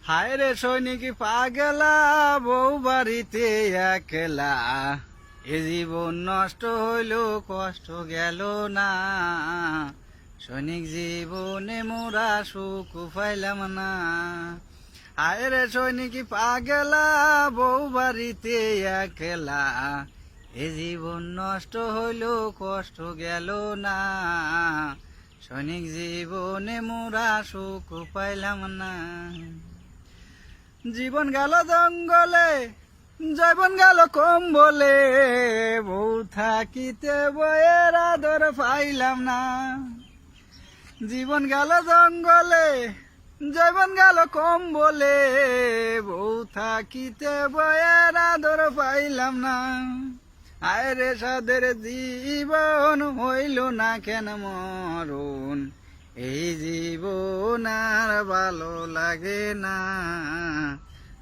হায় রে সৈনিক পাগলা, বউ বাড়িতে একলা, এ জীবন নষ্ট হইল কষ্ট গেল না। সৈনিক জীবনে মোরা সুখ পাইলাম না। হায় রে সৈনিক পাগলা, বউ বাড়িতে একলা, এ জীবন নষ্ট হইল কষ্ট গেল না। সৈনিক জীবনে মোরা সুখ পাইলাম না। জীবন গেল জঙ্গলে, জীবন গেল কম্বলে, বউ থাকিতে বইয়ের আদর পাইলাম না। জীবন গেল জঙ্গলে, জীবন গেল কম্বলে, বউ থাকিতে বইয়ের আদর পাইলাম না। আয় রে সাদের জীবন হইল না কেন মরণ, এই জীবন আর ভালো লাগে না।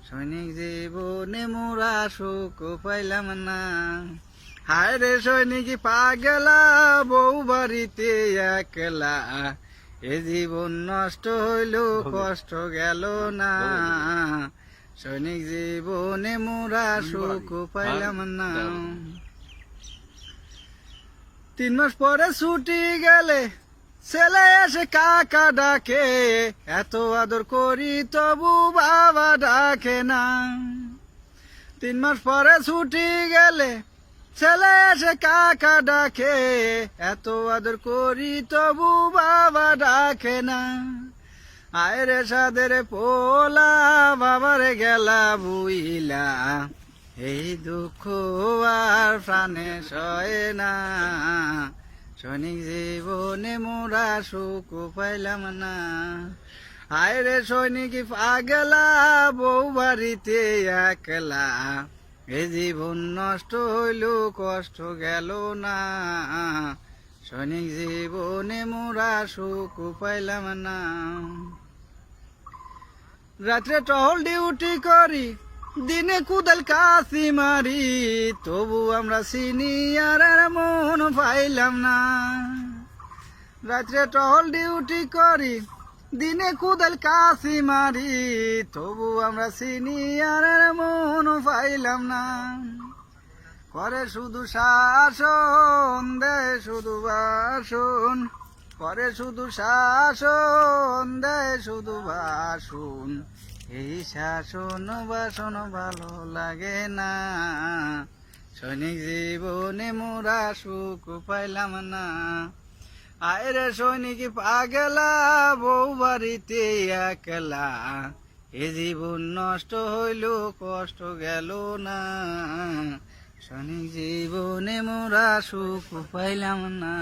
সৈনিক জীবনে মোরা সুখ পাইলাম না। হায় রে সৈনিক পাগলা, বউ বাড়িতে একলা, এ জীবন নষ্ট হইল কষ্ট গেল না। সৈনিক জীবনে মোরা সুখ পাইলাম না। 3 মাস পরে ছুটি গেলে ছেলে এসে কাকা ডাকে, এত আদর করি তবু বাবা ডাকে না। 3 মাস পরে ছুটি গেলে ছেলে এসে কাকা ডাকে, এত আদর করি তবু বাবা ডাকে না। আয় রে সাদের পোলা, বাবারে গেলা বুইলা, এই দুঃখ আর প্রাণে সয় না। সৈনিক জীবনে মোরা সুখ পাইলাম না। হায় রে সৈনিক পাগলা, বউ বাড়িতে একলা, এ জীবন নষ্ট হইল কষ্ট গেল না। সৈনিক জীবনে মোরা সুখ পাইলাম না। রাত্রে টহল ডিউটি করি, দিনে কুদাল কাশি মারি, তবু আমরা সিনিয়রের মন পাইলাম না। রাত্রে টহল ডিউটি করি, দিনে কুদাল কাশি মারি, তবু আমরা সিনিয়রের মন পাইলাম না। করে শুধু শাসন, দেয় শুধু বাসন, করে শুধু শাসন, দেয় শুধু বাসন, এই শাসন বাসন ভালো লাগে না। সৈনিক জীবনে মোরা সুখ পাইলাম না। আয় রে সৈনিক পাগলা, বউ বাড়িতে একলা, এ জীবন নষ্ট হইল কষ্ট গেল না। সৈনিক জীবনে মোরা সুখ পাইলাম না।